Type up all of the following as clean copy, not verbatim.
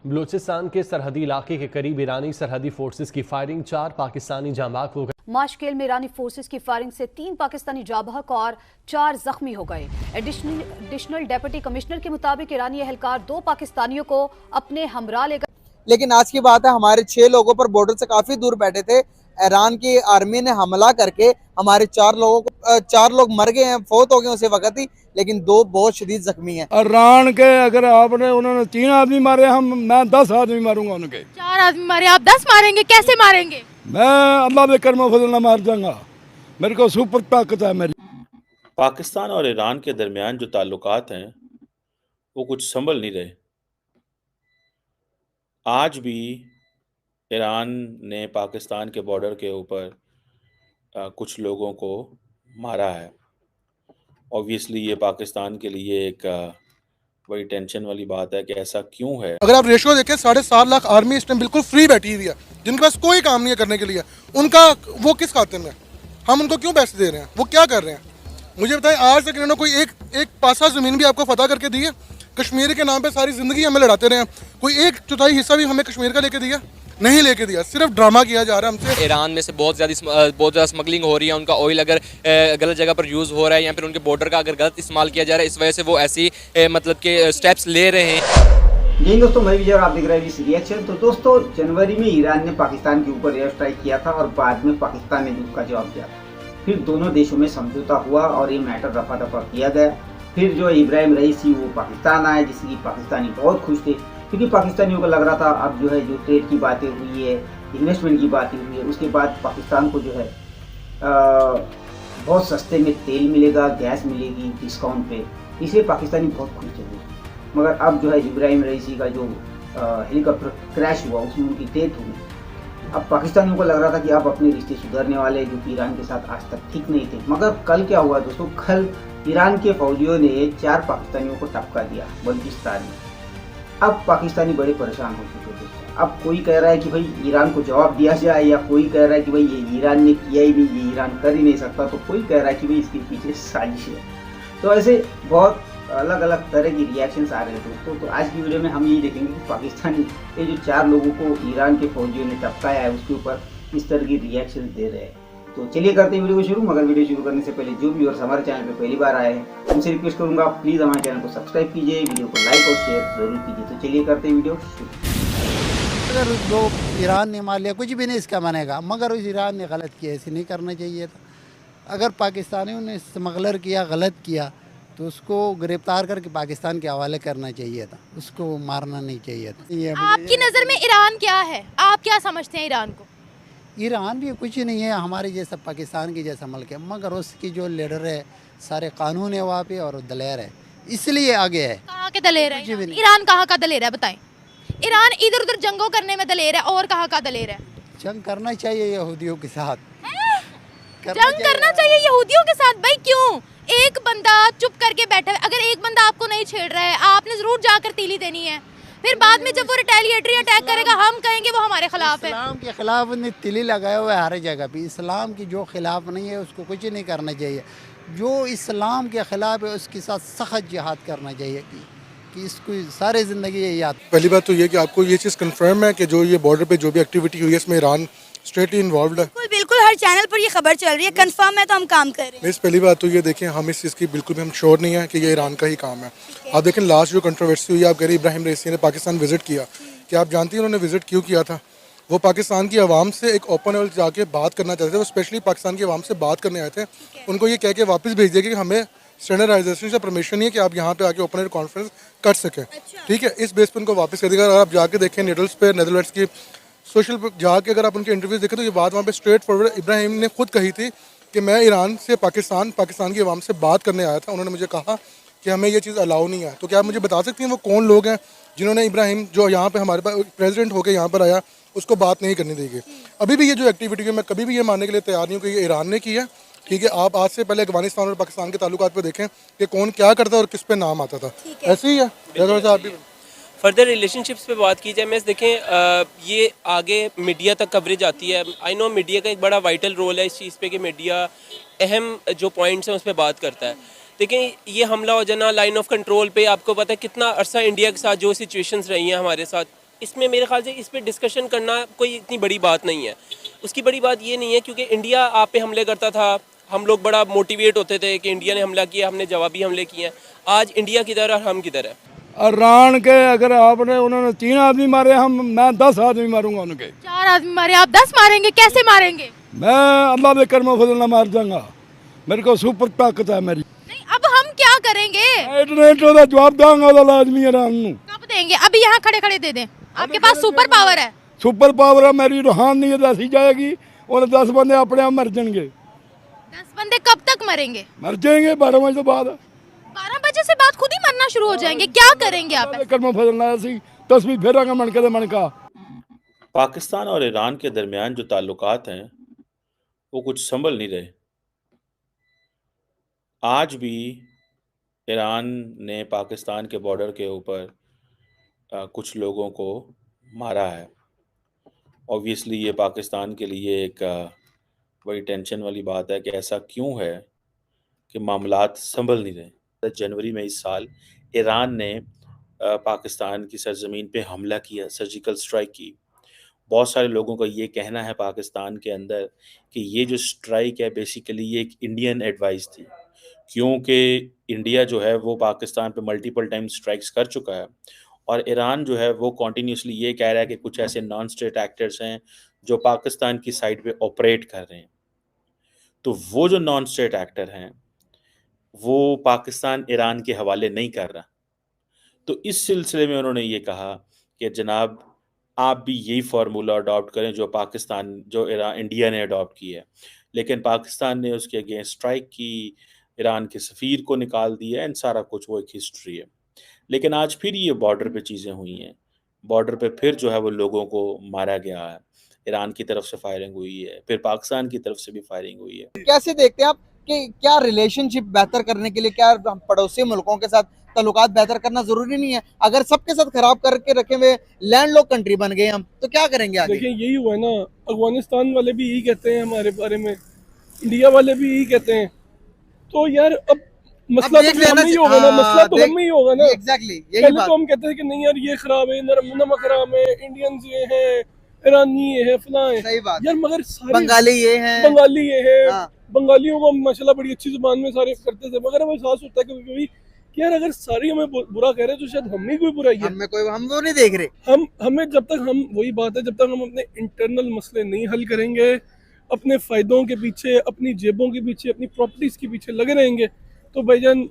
बलूचिस्तान के सरहदी इलाके के करीब ईरानी सरहदी फोर्सेस की फायरिंग, 4 पाकिस्तानी जाँ बाहक हो गए। माशकेल में ईरानी फोर्सेस की फायरिंग से 3 पाकिस्तानी जाँ बाहक और 4 जख्मी हो गए। एडिशनल डिप्टी कमिश्नर के मुताबिक ईरानी एहलकार 2 पाकिस्तानियों को अपने हमरा ले गए। लेकिन आज की बात है, हमारे 6 लोगों पर बॉर्डर से काफी दूर बैठे थे। ईरान की आर्मी ने हमला करके हमारे 4 लोग मर गए हैं, फौत हो गए उसी वक्त ही, लेकिन 2 बहुत शदीद जख्मी हैं। ईरान के अगर आपने उन्होंने 3 आदमी मारे, मैं 10 आदमी मारूंगा उनके। 4 आदमी मारे, आप 10 मारेंगे? कैसे मारेंगे? मैं अल्लाह के कर्म फजल मार जाऊंगा, मेरे को सुपर ताकत है मेरी। पाकिस्तान और ईरान के दरमियान जो ताल्लुकात हैं वो कुछ संभल नहीं रहे। आज भी ईरान ने पाकिस्तान के बॉर्डर के ऊपर कुछ लोगों को मारा है। ऑब्वियसली ये पाकिस्तान के लिए एक बड़ी टेंशन वाली बात है कि ऐसा क्यों है। अगर आप रेशियो देखें, 7.5 लाख आर्मी इस टाइम बिल्कुल फ्री बैठी हुई है, जिनके पास कोई काम नहीं है करने के लिए। उनका वो किस खाते में, हम उनको क्यों पैसे दे रहे हैं, वो क्या कर रहे हैं? मुझे बताएं, आज तक इन्होंने कोई एक पासा ज़मीन भी आपको फतह करके दी है? कश्मीर के नाम पे सारी ज़िंदगी हमें लड़ाते रहे हैं, कोई 1/4 हिस्सा भी हमें कश्मीर का लेके दिया? नहीं लेके दिया, सिर्फ ड्रामा किया जा रहा है हमसे। ईरान में से बहुत ज़्यादा स्मगलिंग हो रही है। उनका ऑयल अगर गलत जगह पर यूज़ हो रहा है या फिर उनके बॉर्डर का अगर गलत इस्तेमाल किया जा रहा है, इस वजह से वो ऐसी मतलब के स्टेप्स ले रहे हैं। जी दोस्तों, मैं विजय और आप देख रहे हैं रिएक्शन। तो दोस्तों, जनवरी में ईरान ने पाकिस्तान के ऊपर एयर स्ट्राइक किया था और बाद में पाकिस्तान ने उसका जवाब दिया। फिर दोनों देशों में समझौता हुआ और ये मैटर रफा दफा किया गया। फिर जो इब्राहिम रईसी वो पाकिस्तान आए, जिसकी पाकिस्तानी बहुत खुश थे, क्योंकि पाकिस्तानियों को लग रहा था अब जो है जो ट्रेड की बातें हुई है, इन्वेस्टमेंट की बातें हुई है, उसके बाद पाकिस्तान को जो है बहुत सस्ते में तेल मिलेगा, गैस मिलेगी डिस्काउंट पे, इसलिए पाकिस्तानी बहुत खुश थे। मगर अब जो है इब्राहिम रईसी का जो हेलीकॉप्टर क्रैश हुआ उसमें उनकी डेथ हुई। अब पाकिस्तानियों को लग रहा था कि अब अपने रिश्ते सुधरने वाले, जो कि ईरान के साथ आज तक ठीक नहीं थे। मगर कल क्या हुआ दोस्तों, कल ईरान के फौजियों ने 4 पाकिस्तानियों को टपका दिया बलूचिस्तान में। अब पाकिस्तानी बड़े परेशान हो चुके थे। अब कोई कह रहा है कि भाई ईरान को जवाब दिया जाए, या कोई कह रहा है कि भाई ये ईरान ने किया ही नहीं, ये ईरान कर ही नहीं सकता, तो कोई कह रहा है कि भाई इसके पीछे साजिश है। तो ऐसे बहुत अलग अलग तरह की रिएक्शंस आ रहे हैं दोस्तों। तो आज की वीडियो में हम यही देखेंगे कि पाकिस्तानी ये जो 4 लोगों को ईरान के फौजियों ने टपकाया है उसके ऊपर किस तरह की रिएक्शन दे रहे हैं। तो चलिए करते हैं वीडियो को शुरू। मगर वीडियो शुरू करने से पहले जो भी और हमारे चैनल पे पहली बार आए हैं उनसे रिक्वेस्ट करूंगा, प्लीज़ हमारे चैनल को सब्सक्राइब कीजिए, वीडियो को लाइक और शेयर जरूर कीजिए। तो चलिए करते हैं वीडियो शुरू। अगर जो ईरान ने मार लिया कुछ भी नहीं इसका मानेगा, मगर उस ईरान ने गलत किया, ऐसे नहीं करना चाहिए था। अगर पाकिस्तानियों ने स्मगलर किया, गलत किया, तो उसको गिरफ्तार करके पाकिस्तान के हवाले करना चाहिए था, उसको मारना नहीं चाहिए था। आपकी नज़र में ईरान क्या है? आप क्या समझते हैं ईरान को? ईरान भी कुछ नहीं है, हमारे जैसा पाकिस्तान की जैसा मुल्क है, मगर उसकी जो लीडर है सारे कानून है वहाँ पे और दलेर है, इसलिए आगे है। कहाँ के दलेर है? ईरान कहाँ का दलेर है बताएं? ईरान इधर उधर जंगों करने में दलेर है, और कहाँ का दलेर है? जंग करना चाहिए यहूदियों के साथ। जंग करना चाहिए यहूदियों के साथ? भाई क्यों? एक बंदा चुप करके बैठा है, अगर एक बंदा आपको नहीं छेड़ रहा है, आपने जरूर जाकर तीली देनी है। फिर बाद में जब वो रिटेलिएटरी अटैक करेगा, हम कहेंगे वो हमारे खिलाफ है। इस्लाम के खिलाफ ने तिली लगाया हुआ है हर जगह पे। इस्लाम की जो खिलाफ नहीं है उसको कुछ नहीं करना चाहिए। जो इस्लाम के खिलाफ है उसके साथ सख्त जिहाद करना चाहिए कि इसको सारी ज़िंदगी ये याद। पहली बात तो ये कि आपको ये चीज़ कंफर्म है कि जो ये बॉर्डर पे जो भी एक्टिविटी हुई है इसमें ईरान स्ट्रेटली इन्वॉल्व है? बिल्कुल, हर चैनल पर ये खबर चल रही है, कंफर्म है, तो हम काम कर रहे हैं। पहली बात तो ये देखें, हम इस चीज़ की बिल्कुल भी हम श्योर नहीं है कि ये ईरान का ही काम है। आप देखें लास्ट जो कंट्रोवर्सी हुई, आप कह रही इब्राहिम रईसी ने पाकिस्तान विजिट किया, कि आप जानती हैं उन्होंने विजिट क्यों किया था? वो पाकिस्तान की आवाम से एक ओपन लेवल जाके बात करना चाहते थे। वो स्पेशली पाकिस्तान की आवाम से बात करने आए थे। उनको ये कह के वापस भेज दिया कि हमें स्टैंडर्डाइजेशन से परमिशन नहीं है कि आप यहाँ पे आके ओपन एयर कॉन्फ्रेंस कर सकें। ठीक है, इस बेस पर उनको वापस कर दिया। अगर आप जाके देखें नेटल्स पे, नेदरलैंड्स की सोशल पर जाके अगर आप उनके इंटरव्यूज देखें तो ये बात वहाँ पे स्ट्रेट फॉरवर्ड इब्राहिम ने खुद कही थी कि मैं ईरान से पाकिस्तान की आवाम से बात करने आया था। उन्होंने मुझे कहा कि हमें ये चीज़ अलाउ नहीं है। तो क्या आप मुझे बता सकती हैं वो कौन लोग हैं जिन्होंने इब्राहिम जो यहाँ पे हमारे पास प्रेसिडेंट होकर यहाँ पर आया उसको बात नहीं करने देगी? अभी भी ये जो एक्टिविटी है मैं कभी भी ये मानने के लिए तैयार नहीं हूँ कि ये ईरान ने की है। ठीक है, आप आज से पहले अफगानिस्तान और पाकिस्तान के ताल्लुकात पे देखें कि कौन क्या करता और किस पे नाम आता था। ऐसे ही है। फर्दर रिलेशनशिप्स पे बात की जाए, मैं देखें ये आगे मीडिया तक कवरेज आती है। आई नो मीडिया का एक बड़ा वाइटल रोल है इस चीज़ पे कि मीडिया अहम जो पॉइंट्स हैं उस पर बात करता है। देखें ये हमला हो जाना लाइन ऑफ कंट्रोल पे, आपको पता है कितना अरसा इंडिया के साथ जो सिचुएशंस रही हैं हमारे साथ, इसमें मेरे ख्याल से इस पर डिस्कशन करना कोई इतनी बड़ी बात नहीं है। उसकी बड़ी बात ये नहीं है क्योंकि इंडिया आप पे हमले करता था, हम लोग बड़ा मोटिवेट होते थे कि इंडिया ने हमला किया, हमने जवाबी हमले किए हैं। आज इंडिया किधर है और हम किधर है? ईरान के अगर आपने उन्होंने 3 आदमी मारे, मैं 10 आदमी मारूंगा उनके। 4 आदमी मारे, आप 10 मारेंगे? कैसे मारेंगे? मैं अल्लाह के कर्म फजल मार जाऊंगा, मेरे को सुपर ताकत है मेरी। नहीं, अब हम क्या करेंगे? इंटरनेट का जवाब दूंगा लाजमी ईरान को। कब देंगे? अभी यहाँ खड़े खड़े दे दें, आपके पास सुपर पावर है। सुपर पावर है मेरी, रूहानियत ऐसी जाएगी और 10 बंदे अपने आप मर जाएंगे। 10 बंदे कब तक मरेंगे? मर जाएंगे 12 बजे के बाद। 12 बजे से बाद खुद ही मरना शुरू हो जाएंगे। क्या करेंगे आप? तस्वीर फेरांगा मन का। पाकिस्तान और ईरान के दरमियान जो ताल्लुकात हैं वो कुछ संभल नहीं रहे। आज भी ईरान ने पाकिस्तान के बॉर्डर के ऊपर कुछ लोगों को मारा है। ऑब्वियसली ये पाकिस्तान के लिए एक बड़ी टेंशन वाली बात है कि ऐसा क्यों है कि मामलात संभल नहीं रहे। जनवरी में इस साल ईरान ने पाकिस्तान की सरजमीन पे हमला किया, सर्जिकल स्ट्राइक की। बहुत सारे लोगों का ये कहना है पाकिस्तान के अंदर कि ये जो स्ट्राइक है बेसिकली ये एक इंडियन एडवाइस थी, क्योंकि इंडिया जो है वो पाकिस्तान पे मल्टीपल टाइम स्ट्राइक्स कर चुका है और ईरान जो है वो कॉन्टीन्यूसली ये कह रहा है कि कुछ ऐसे नॉन स्टेट एक्टर्स हैं जो पाकिस्तान की साइड पे ऑपरेट कर रहे हैं। तो वो जो नॉन स्टेट एक्टर हैं वो पाकिस्तान ईरान के हवाले नहीं कर रहा। तो इस सिलसिले में उन्होंने ये कहा कि जनाब आप भी यही फार्मूला अडॉप्ट करें जो इंडिया ने अडॉप्ट किया है। लेकिन पाकिस्तान ने उसके अगेंस्ट स्ट्राइक की, ईरान के सफ़ीर को निकाल दिया, एंड सारा कुछ वो एक हिस्ट्री है। लेकिन आज फिर ये बॉर्डर पे चीज़ें हुई हैं, बॉर्डर पे फिर जो है वो लोगों को मारा गया है, ईरान की तरफ से फायरिंग हुई है, फिर पाकिस्तान की तरफ से भी फायरिंग हुई है। कैसे देखते हैं आप कि क्या रिलेशनशिप बेहतर करने के लिए क्या पड़ोसी मुल्कों के साथ ताल्लुकात बेहतर करना जरूरी नहीं है? अगर सबके साथ खराब करके रखे हुए लैंडलॉक कंट्री बन गए हम तो क्या करेंगे आगे? देखिए यही हुआ है ना, अफगानिस्तान वाले भी यही कहते हैं हमारे बारे में, इंडिया वाले भी यही कहते हैं। तो यार अब मसला तो हम ही होगा ना, मसला तो हम ही होगा ना। एग्जैक्टली यही पहले बात। तो हम कहते हैं कि नहीं यार ये खराब है, नमक हराम है, इंडियंस ये है, ईरानी ये है, फलां है। सही बात यार मगर सारे बंगाली ये है, बंगाली ये है। हाँ। बंगालियों को हम माशाल्लाह बड़ी अच्छी जुबान में सारे करते थे, मगर हमें एहसास होता है कभी-कभी कि यार अगर सारी हमें बुरा कह रहे हैं तो शायद हम ही कोई बुराई है। हम वो नहीं देख रहे। हमें जब तक हम वही बात है, जब तक हम अपने इंटरनल मसले नहीं हल करेंगे, अपने फायदों के पीछे, अपनी जेबों के पीछे, अपनी प्रॉपर्टीज के पीछे लगे रहेंगे तो भाईजान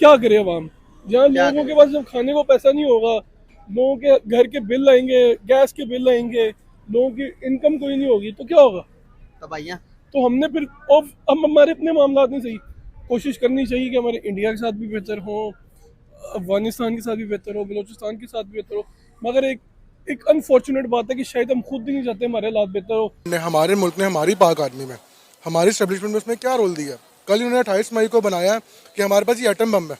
क्या करे अवाम? जहाँ लोगों के पास जब खाने को पैसा नहीं होगा, लोगों के घर के बिल आएंगे, गैस के बिल आएंगे, लोगों की इनकम कोई नहीं होगी तो क्या होगा? तो भैया तो हमने फिर हम हमारे अपने मामला नहीं सही, कोशिश करनी चाहिए कि हमारे इंडिया के साथ भी बेहतर हो, अफगानिस्तान के साथ भी बेहतर हो, बलूचिस्तान के साथ भी बेहतर हो। मगर एक अनफॉर्चुनेट बात है कि शायद हम खुद भी नहीं चाहते हमारे हालात बेहतर हो। हमारे मुल्क ने हमारी पाक आर्मी में, हमारी स्टैब्लिशमेंट में उसने क्या रोल दिया? कल उन्होंने 28 मई को बनाया कि हमारे पास ये एटम बम है,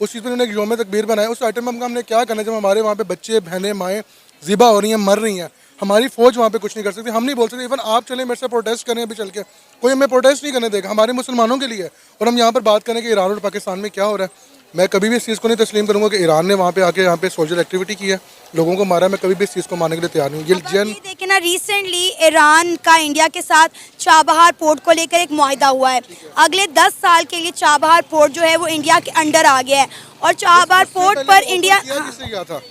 उस चीज़ पर उन्होंने एक यौम तकबीर बनाया। उस एटम बम का हमने क्या करना जब हमारे वहाँ पे बच्चे, बहनें, माएँ ज़िबा हो रही हैं, मर रही हैं? हमारी फौज वहाँ पे कुछ नहीं कर सकती, हम नहीं बोल सकते। इवन आप चलें मेरे से प्रोटेस्ट करें अभी चल के, कोई हमें प्रोटेस्ट नहीं करने देगा, हमारे मुसलमानों के लिए। और हम यहाँ पर बात करें कि ईरान और पाकिस्तान में क्या हो रहा है, मैं कभी भी इस चीज़ को नहीं तस्लीम करूँगा कि ईरान ने वहाँ पे आके यहाँ पे सोशल एक्टिविटी की है, लोगों को मारा। मैं कभी भी इस चीज़ को मानने के लिए तैयार नहीं हूँ। ये देखिए ना, रिसेंटली ईरान का इंडिया के साथ चाबहार पोर्ट को लेकर एक मुआहिदा हुआ है। अगले 10 साल के लिए चाबहार पोर्ट जो है वो इंडिया के अंडर आ गया है और चाबहार पोर्ट पर इंडिया था।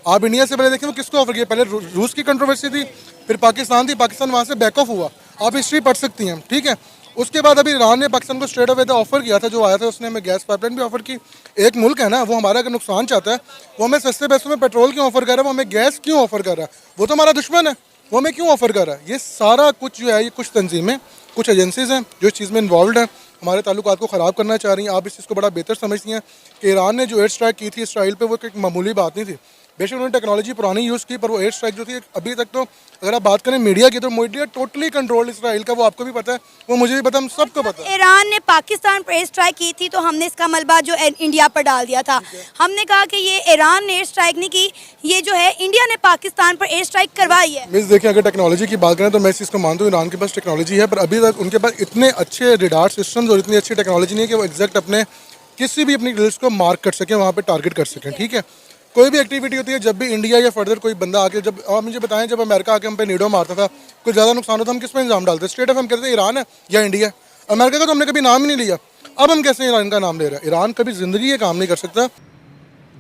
आप इंडिया से पहले देखें वो किसको ऑफर किया? पहले रूस की कंट्रोवर्सी थी, फिर पाकिस्तान थी, पाकिस्तान वहाँ से बैक ऑफ हुआ। आप हिस्ट्री पढ़ सकती हैं, ठीक है। उसके बाद अभी ईरान ने पाकिस्तान को स्ट्रेट अवे ऑफर किया था, जो आया था उसने हमें गैस पाइपलाइन भी ऑफर की। एक मुल्क है ना, वो हमारा अगर नुकसान चाहता है, वो हमें सस्ते पैसों में पेट्रोल क्यों ऑफर कर रहा है, वो हमें गैस क्यों ऑफर कर रहा है? वो तो हमारा दुश्मन है, वो हमें क्यों ऑफर कर रहा है? ये सारा कुछ जो है, ये कुछ तंजीमें, कुछ एजेंसीज हैं जो इस चीज़ में इन्वॉल्व हैं, हमारे ताल्लुकात को ख़राब करना चाह रही हैं। आप इस चीज़ को बड़ा बेहतर समझती हैं कि ईरान ने जो एयर स्ट्राइक की थी इसराइल पे, वो एक मामूली बात नहीं थी। बेशक उन्होंने टेक्नोलॉजी पुरानी यूज़ की, पर वो एयर स्ट्राइक जो थी अभी तक तो अगर आप बात करें मीडिया की तो मीडिया टोटली कंट्रोल इसराइल का, वो आपको भी पता है, वो मुझे भी पता है, हम सबको पता है। ईरान ने पाकिस्तान पर एयर स्ट्राइक की थी तो हमने इसका मलबा जो इंडिया पर डाल दिया था। हमने कहा कि ये ईरान ने एयर स्ट्राइक नहीं की, ये जो है इंडिया ने पाकिस्तान पर एयर स्ट्राइक करवाई है। मिस देखिए, अगर टेक्नोलॉजी की बात करें तो मैं इस चीज़ को मानता हूँ ईरान के पास टेक्नोलॉजी है, पर अभी तक उनके पास इतने अच्छे रेडार सिस्टम्स और इतनी अच्छी टेक्नोलॉजी नहीं है कि वो एग्जैक्ट अपने किसी भी अपनी ड्रिल्स को मार्क कर सकें, वहाँ पे टारगेट कर सकें। ठीक है, कोई भी एक्टिविटी होती है, जब भी इंडिया या फर्दर कोई बंदा आके, जब आप मुझे बताएं, जब अमेरिका आके हम पे नीडो मारता था, कुछ ज़्यादा नुकसान होता, हम किस पे इल्ज़ाम डालते? स्ट्रेट ऑफ हम कहते हैं ईरान है या इंडिया। अमेरिका का तो हमने कभी नाम ही नहीं लिया, अब हम कैसे ईरान का नाम ले रहे हैं? ईरान कभी ज़िंदगी ये काम नहीं कर सकता।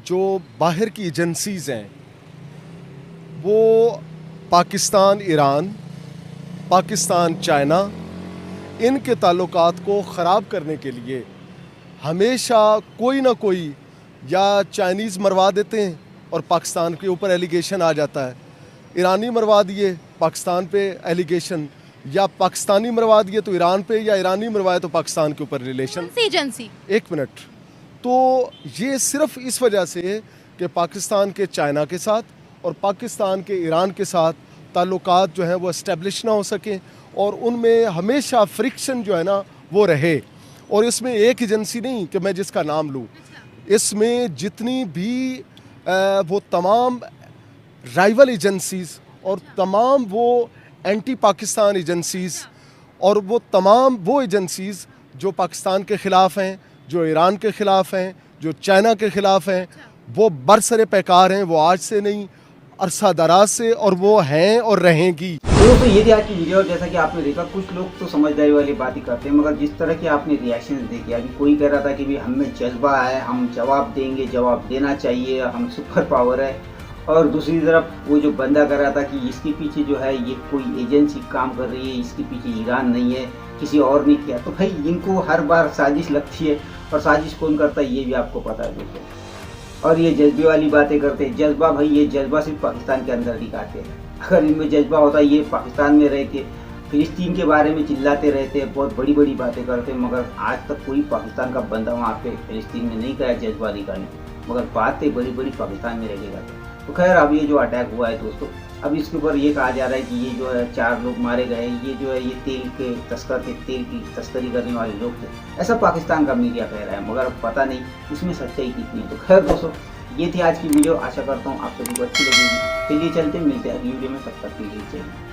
जो बाहर की एजेंसीज़ हैं वो पाकिस्तान ईरान, पाकिस्तान चाइना, इनके ताल्लुकात को ख़राब करने के लिए हमेशा कोई ना कोई या चाइनीज़ मरवा देते हैं और पाकिस्तान के ऊपर एलिगेशन आ जाता है, ईरानी मरवा दिए पाकिस्तान पे एलिगेशन, या पाकिस्तानी मरवा दिए तो ईरान पे, या ईरानी मरवाए तो पाकिस्तान के ऊपर रिलेशन। एजेंसी 1 मिनट, तो ये सिर्फ इस वजह से कि पाकिस्तान के चाइना के साथ और पाकिस्तान के ईरान के साथ ताल्लुकात जो हैं वो इस्टेब्लिश ना हो सकें और उनमें हमेशा फ्रिक्शन जो है ना वो रहे। और इसमें एक एजेंसी नहीं कि मैं जिसका नाम लूँ, इसमें जितनी भी वो तमाम राइवल एजेंसीज़ और तमाम वो एंटी पाकिस्तान एजेंसीज़ और वो तमाम वो एजेंसीज़ जो पाकिस्तान के ख़िलाफ़ हैं, जो ईरान के ख़िलाफ़ हैं, जो चाइना के ख़िलाफ़ हैं, वो बरसरे पैकार हैं। वो आज से नहीं, अरसा दराज से, और वो हैं और रहेंगी। दोस्तों ये थी आज की वीडियो। जैसा कि आपने देखा, कुछ लोग तो समझदारी वाली बातें करते हैं, मगर जिस तरह के आपने रिएक्शन देखे, अभी कोई कह रहा था कि भाई हमें जज्बा है, हम जवाब देंगे, जवाब देना चाहिए, हम सुपर पावर है, और दूसरी तरफ वो जो बंदा कर रहा था कि इसके पीछे जो है ये कोई एजेंसी काम कर रही है, इसके पीछे ईरान नहीं है, किसी और ने किया। तो भाई इनको हर बार साजिश लगती है, और साजिश कौन करता है ये भी आपको पता है दोस्तों। और ये जज्बे वाली बातें करते हैं, जज्बा भाई ये जज्बा सिर्फ पाकिस्तान के अंदर दिखाते हैं। अगर इनमें जज्बा होता, ये पाकिस्तान में रह के फिलिस्तीन के बारे में चिल्लाते रहते हैं, बहुत बड़ी बड़ी बातें करते हैं, मगर आज तक कोई पाकिस्तान का बंदा वहाँ पे फिलिस्तीन में नहीं गया जज्बा दिखाने, मगर बातें बड़ी बड़ी पाकिस्तान में रह के करते। तो खैर, अब ये जो अटैक हुआ है दोस्तों, अब इसके ऊपर ये कहा जा रहा है कि ये जो है 4 लोग मारे गए, ये जो है ये तेल के तस्कर थे, तेल की तस्करी करने वाले लोग थे, ऐसा पाकिस्तान का मीडिया कह रहा है, मगर पता नहीं इसमें सच्चाई कितनी। तो खैर दोस्तों, ये थी आज की वीडियो। आशा करता हूँ आप सभी को अच्छी लगेगी। चलिए चलते मिलते हैं अगली वीडियो में, तब तक के लिए चाहिए।